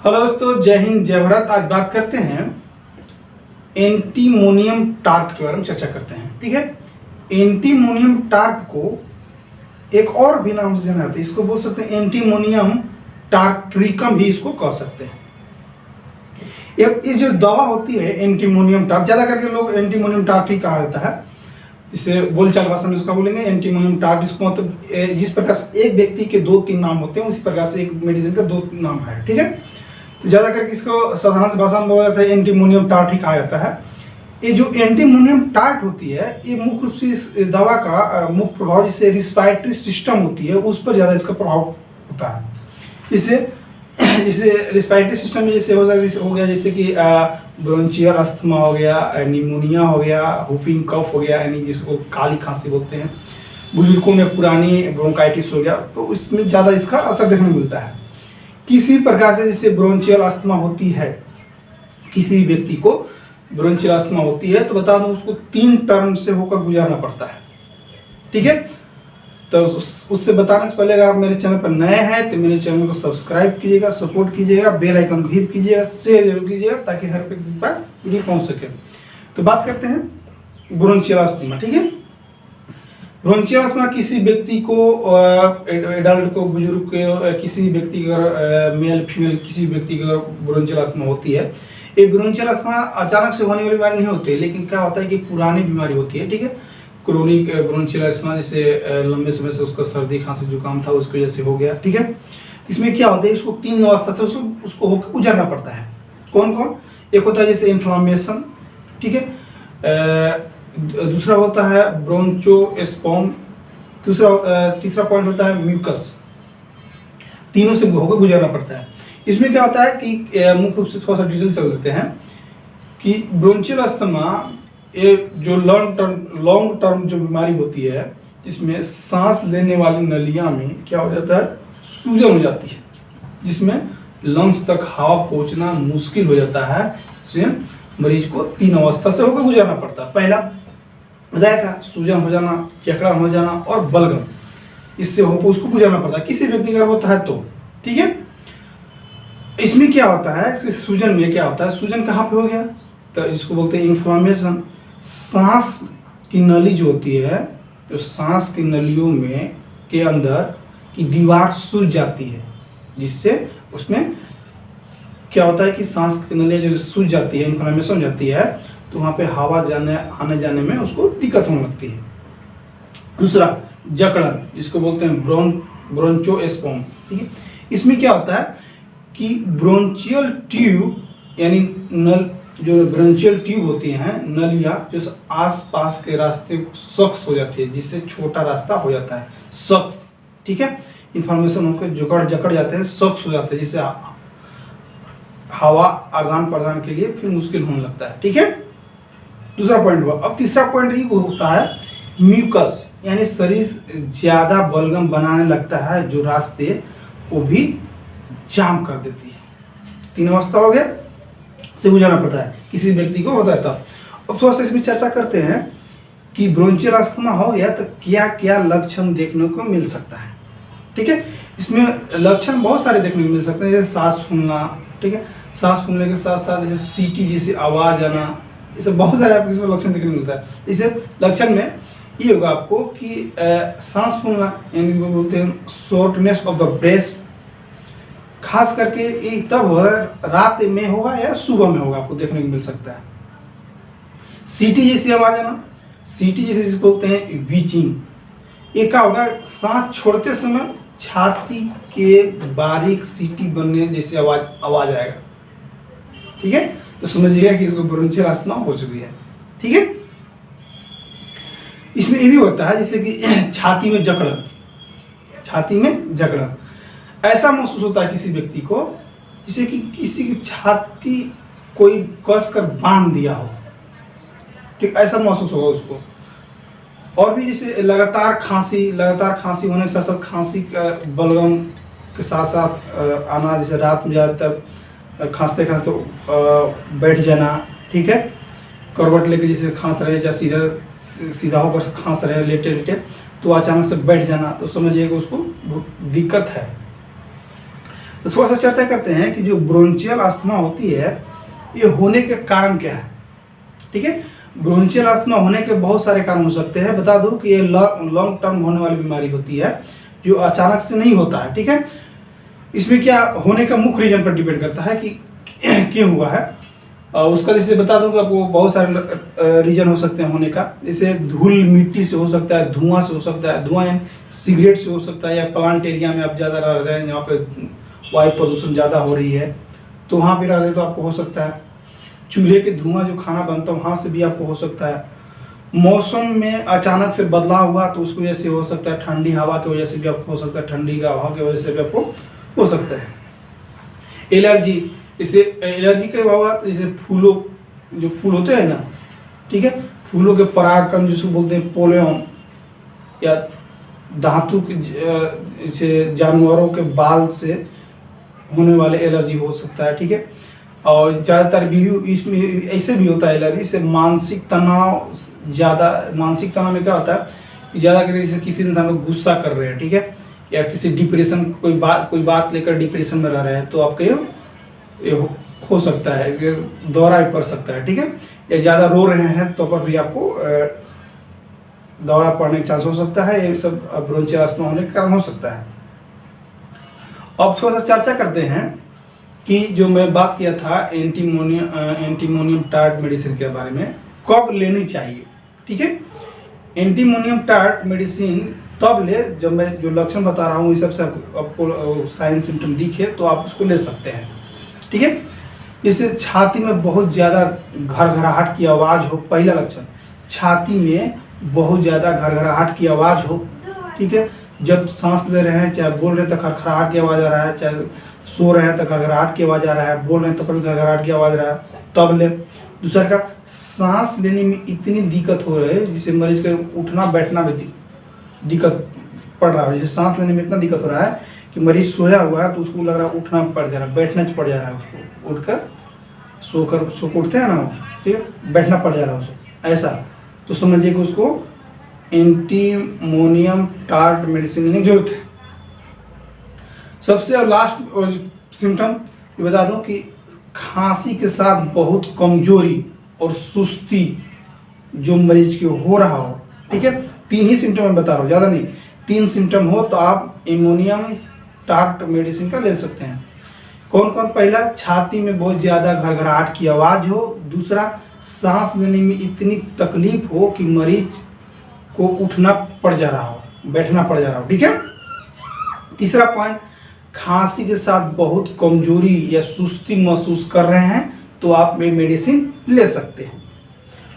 Hello दोस्तों, जय हिंद जय भारत। आज बात करते हैं एंटीमोनियम टार्ट के बारे में चर्चा करते हैं। ठीक है, एंटीमोनियम टार्ट को एक और भी नाम से जाना जाता है। इसको बोल सकते हैं एंटीमोनियम टार्ट्रिकम भी इसको कह सकते हैं। ये जो दवा होती है एंटीमोनियम टार्ट, ज्यादा करके लोग एंटीमोनियम टार्ट ही कहा जाता है। इसे बोलचाल भाषा में इसका बोलेंगे एंटीमोनियम टार्ट। इसको मतलब जिस प्रकार से एक व्यक्ति के 2-3 नाम होते हैं उसी प्रकार से एक मेडिसिन का 2 नाम है। ठीक है, तो ज्यादा करके इसको साधारण भाषा में बोला जाता है एंटीमोनियम टार्ट ही कहा जाता है। ये जो एंटीमोनियम टार्ट होती है ये मुख्य रूप से इस दवा का मुख्य प्रभाव जिससे रिस्पायरेटरी सिस्टम होती है उस पर ज्यादा इसका प्रभाव होता है। इससे रिस्पायरेटरी सिस्टम में जैसे हो गया जैसे कि ब्रोंचियल अस्थमा हो गया, निमोनिया हो गया, हुफिंग कफ हो गया यानी जिसको काली खांसी बोलते हैं, बुजुर्गों में पुरानी ब्रोंकाइटिस हो गया, तो इसमें ज़्यादा इसका असर देखने को मिलता है। किसी प्रकार से जैसे ब्रोंचियल अस्थमा होती है, किसी व्यक्ति को ब्रोंचियल अस्थमा होती है तो बता दूं उसको 3 टर्म से होकर गुजरना पड़ता है। ठीक है, तो उससे बताने से पहले अगर आप मेरे चैनल पर नए हैं तो मेरे चैनल को सब्सक्राइब कीजिएगा, सपोर्ट कीजिएगा, बेल आइकन को हिट कीजिएगा, शेयर जरूर कीजिएगा ताकि हर व्यक्ति के पास वीडियो पहुंच सके। तो बात करते हैं ब्रोंचियल अस्थमा। ठीक है, ब्रोंचियल अस्थमा किसी व्यक्ति को एडल्ट को, बुजुर्ग के, किसी व्यक्ति का मेल फीमेल किसी व्यक्ति को ब्रोंचियल अस्थमा होती है। ये ब्रोंचियल अस्थमा अचानक से होने वाली बीमारी नहीं होती, लेकिन क्या होता है कि पुरानी बीमारी होती है। ठीक है, क्रोनिक ब्रोंचियल अस्थमा जैसे लंबे समय से उसका सर्दी खांसी जुकाम था उसकी वजह से हो गया। ठीक है, इसमें क्या होता है इसको 3 अवस्था से उसको होकर गुजरना पड़ता है। कौन कौन? एक होता है जैसे इन्फ्लामेशन, ठीक है, दूसरा होता है ब्रोंचोस्पर्म, तीसरा पॉइंट होता है म्यूकस। तीनों से होकर गुजरना पड़ता है। इसमें क्या होता है कि मुख्य रूप से थोड़ा सा डिटेल चल देते हैं कि ब्रोंचियल अस्थमा ये जो लॉन्ग टर्म जो बीमारी होती है जिसमें सांस लेने वाली नलियां में क्या हो जाता है, सूजन हो जाती है, जिसमें लंग्स तक हवा पहुंचना मुश्किल हो जाता है। इसमें मरीज को 3 अवस्था से होकर गुजरना पड़ता है। पहला बताया था सूजन हो जाना, जकड़न हो जाना और बलगम, इससे होकर उसको गुजरना पड़ता है किसी व्यक्ति का होता है तो। ठीक है, इसमें क्या होता है, सूजन में क्या होता है, सूजन कहाँ पे हो गया तो इसको बोलते हैं इन्फ्लामेशन। सांस की नली जो होती है, तो सांस की नलियों में के अंदर की दीवार सूज जाती है, जिससे उसमें क्या होता है कि सांस की नलियाँ जो सूज जाती है, इन्फ्लामेशन हो जाती है, तो वहाँ पे हवा आने जाने में उसको दिक्कत होने लगती है। दूसरा जकड़न, जिसको बोलते हैं ब्रोंचोस्पर्म। ठीक है, इसमें क्या होता है कि ब्रोंचियल ट्यूब यानी नल जो ब्रोंचियल ट्यूब होती हैं नलियाँ जो आसपास के रास्ते सख्त हो जाती है, जिससे छोटा रास्ता हो जाता है सख्त। ठीक है, इन्फॉर्मेशन होकर जकड़ जाते हैं, सख्त हो जाते हैं, जिससे हवा आदान प्रदान के लिए फिर मुश्किल होने लगता है। ठीक है, दूसरा पॉइंट हुआ। अब तीसरा पॉइंट ये होता है म्यूकस, यानी शरीर ज्यादा बलगम बनाने लगता है जो रास्ते वो भी जाम कर देती है। 3 अवस्था हो गया से गुजरना पड़ता है, किसी व्यक्ति को होता है तब। अब थोड़ा सा इसमें चर्चा करते हैं कि ब्रोंचियल अस्थमा हो गया तो क्या क्या लक्षण देखने को मिल सकता है। ठीक है, इसमें लक्षण बहुत सारे देखने को मिल सकते हैं, जैसे सांस फूलना। ठीक है, सांस फूलने के साथ साथ जैसे सीटी जैसी आवाज आना, ये सब बहुत सारे आपको इसमें लक्षण देखने को मिलता है। इसे लक्षण में ये होगा आपको कि सांस फूलना यानी वो बोलते हैं शॉर्टनेस ऑफ द ब्रेथ, खास करके ये तब रात में होगा या सुबह में होगा, आपको देखने को मिल सकता है। सीटी जैसी आवाज आना, सीटी जैसे जिसे बोलते हैं वीचिंग, ये क्या होगा, सांस छोड़ते समय छाती के बारीक सीटी बनने जैसे आवाज आएगा। ठीक है, तो समझिएगा कि इसको ब्रोंचियल अस्थमा हो चुकी है। ठीक है, इसमें ये भी होता है जैसे कि छाती में जकड़न, ऐसा महसूस होता है किसी व्यक्ति को जैसे कि किसी की छाती कोई कस कर बांध दिया हो। ठीक, ऐसा महसूस होगा उसको। और भी जैसे लगातार खांसी होने के साथ साथ खांसी का बलगम के साथ साथ आना, जैसे रात में ज़्यादातर खांसते बैठ जाना। ठीक है, करवट लेके जैसे खांस रहे या सीधा होकर खांस रहे लेटे तो अचानक से बैठ जाना, तो समझिएगा उसको दिक्कत है। तो थोड़ा सा चर्चा करते हैं कि जो ब्रोंचियल अस्थमा होती है ये होने के कारण क्या है। ठीक है, ब्रोंचियल अस्थमा होने के बहुत सारे कारण हो सकते हैं। बता दूं कि ये लॉन्ग टर्म होने वाली बीमारी होती है जो अचानक से नहीं होता है। ठीक है, इसमें क्या होने का मुख्य रीजन पर डिपेंड करता है कि क्यों हुआ है। उसका जैसे बता दूं कि आपको बहुत सारे रीजन हो सकते हैं होने का, जैसे धूल मिट्टी से हो सकता है, धुआं से हो सकता है, धुआं सिगरेट से हो सकता है, या प्लांट एरिया में आप ज़्यादा रह रहे हैं जहाँ पे वायु प्रदूषण ज़्यादा हो रही है तो वहाँ भी रह रहे तो आपको हो सकता है। चूल्हे के धुआं जो खाना बनता है वहाँ से भी आपको हो सकता है। मौसम में अचानक से बदलाव हुआ तो उसकी वजह से हो सकता है। ठंडी हवा की वजह से भी आपको हो सकता है, ठंडी हवा की वजह से भी आपको हो सकता है। एलर्जी, इसे एलर्जी का हुआ जैसे फूलों, जो फूल होते हैं ना, ठीक है, फूलों के परागकण जिसको बोलते हैं पोलेन, या धातु के जैसे जानवरों के बाल से होने वाले एलर्जी हो सकता है। ठीक है, और ज़्यादातर भी इसमें ऐसे भी होता है एलर्जी से मानसिक तनाव। ज़्यादा मानसिक तनाव में क्या होता है कि ज़्यादा करके जैसे किसी इंसान को गुस्सा कर रहे हैं, ठीक है, या किसी डिप्रेशन, कोई बात लेकर डिप्रेशन में रह रहे हैं तो आपके ये हो सकता है, ये दौरा भी पड़ सकता है। ठीक है, या ज़्यादा रो रहे हैं तो पर भी आपको दौरा पड़ने का चांस हो सकता है। ये सब ब्रोंचियल अस्थमा होने के कारण हो सकता है। अब थोड़ा सा चर्चा करते हैं कि जो मैं बात किया था एंटीमोनियम टार्ट मेडिसिन के बारे में, कब लेनी चाहिए। ठीक है, एंटीमोनियम टार्ट मेडिसिन तब ले जब मैं जो लक्षण बता रहा हूँ इस सबसे आपको साइन सिम्टम दिखे तो आप उसको ले सकते हैं। ठीक है, इससे छाती में बहुत ज़्यादा घरघराहट की आवाज़ हो, पहला लक्षण छाती में बहुत ज़्यादा घरघराहट की आवाज़ हो। ठीक है, जब सांस ले रहे हैं, चाहे बोल रहे हैं तो खरखराहट की आवाज़ आ रहा है, चाहे सो रहे हैं तो घरघराहट की आवाज़ आ रहा है, बोल रहे हैं तो कभी घरघराहट की आवाज़ आ रहा है, तब ले। दूसरा का सांस लेने में इतनी दिक्कत हो रही है जिससे मरीज के उठना बैठना में दिक्कत पड़ रहा है। जैसे सांस लेने में इतना दिक्कत हो रहा है कि मरीज सोया हुआ है तो उसको लग रहा है उठना पड़ जा रहा है, बैठना पड़ जा रहा है, उसको उठकर सो उठते हैं ना, ठीक है, बैठना पड़ जा रहा है उसको, ऐसा तो समझिए कि उसको एंटीमोनियम टार्ट मेडिसिन लेने की जरूरत है। सबसे और लास्ट सिम्टम ये बता दूं कि खांसी के साथ बहुत कमजोरी और सुस्ती जो मरीज के हो रहा हो। ठीक है, 3 ही सिम्टम मैं बता रहा हूँ, ज़्यादा नहीं, 3 सिम्टम हो तो आप एमोनियम टार्ट मेडिसिन का ले सकते हैं। कौन कौन? पहला, छाती में बहुत ज़्यादा घरघराहट की आवाज़ हो। दूसरा, सांस लेने में इतनी तकलीफ हो कि मरीज को उठना पड़ जा रहा हो, बैठना पड़ जा रहा हो। ठीक है, तीसरा पॉइंट, खांसी के साथ बहुत कमजोरी या सुस्ती महसूस कर रहे हैं तो आप ये मेडिसिन ले सकते हैं।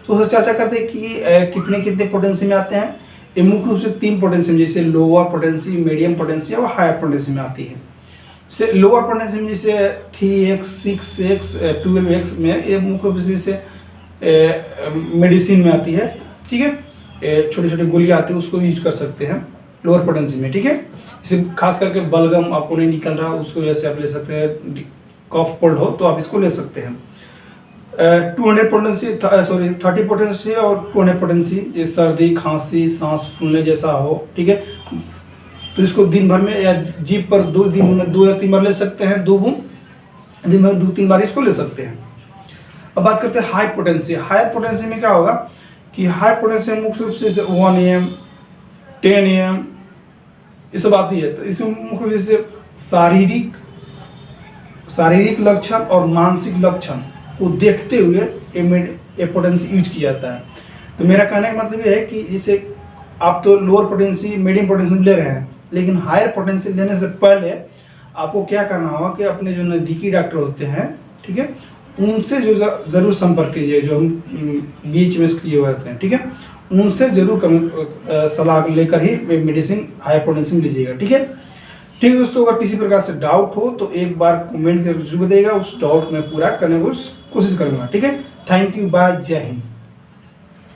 तो चर्चा करते हैं कि कितने कितने पोटेंसी में आते हैं। ये मुख्य रूप से 3 पोटेंसी में, जैसे लोअर पोटेंसी, मीडियम पोटेंसी और हायर पोटेंसी में आती है। जैसे लोअर पोटेंसी में जैसे 3x, 6x, 12x में ये मुख्य रूप से मेडिसिन में आती है। ठीक है, छोटे छोटे गोलियां आती है, उसको यूज कर सकते हैं लोअर पोटेंसी में। ठीक है, जैसे खास करके बलगम आपको नहीं निकल रहा उसको जैसे आप ले सकते हैं, कफ कोल्ड हो तो आप इसको ले सकते हैं। 200 पोटेंसी, 30 पोटेंसी और 200 पोटेंसी, ये सर्दी, खांसी, सांस फूलने जैसा हो। ठीक है, तो इसको दिन भर में या जीभ पर 2 दिन में 2 या 3 बार ले सकते हैं, 2 बूंद दिन में 2-3 बार इसको ले सकते हैं। अब बात करते हैं हाई पोटेंसी। हाई पोटेंसी में क्या होगा कि हाई पोटेंसी में मुख्य रूप से 1 AM, 10 AM ये सब आती है। तो इसमें मुख्य रूप से शारीरिक लक्षण और मानसिक लक्षण को देखते हुए ये पोटेंसी यूज किया जाता है। तो मेरा कहने का मतलब ये है कि जैसे आप तो लोअर पोटेंसी, मीडियम पोटेंसी ले रहे हैं, लेकिन हायर पोटेंसी लेने से पहले आपको क्या करना होगा कि अपने जो नज़दीकी डॉक्टर होते हैं, ठीक है, उनसे जो ज़रूर संपर्क कीजिए, जो हम बीच में किए हुए होते हैं। ठीक है, उनसे ज़रूर सलाह लेकर ही मेडिसिन हायर पोटेंसी में लीजिएगा। ठीक है, ठीक है दोस्तों, अगर किसी प्रकार से डाउट हो तो एक बार कमेंट करके जरूर बताइएगा, उस डाउट में पूरा करने की कोशिश करूँगा। ठीक है, थैंक यू, बाय, जय हिंद।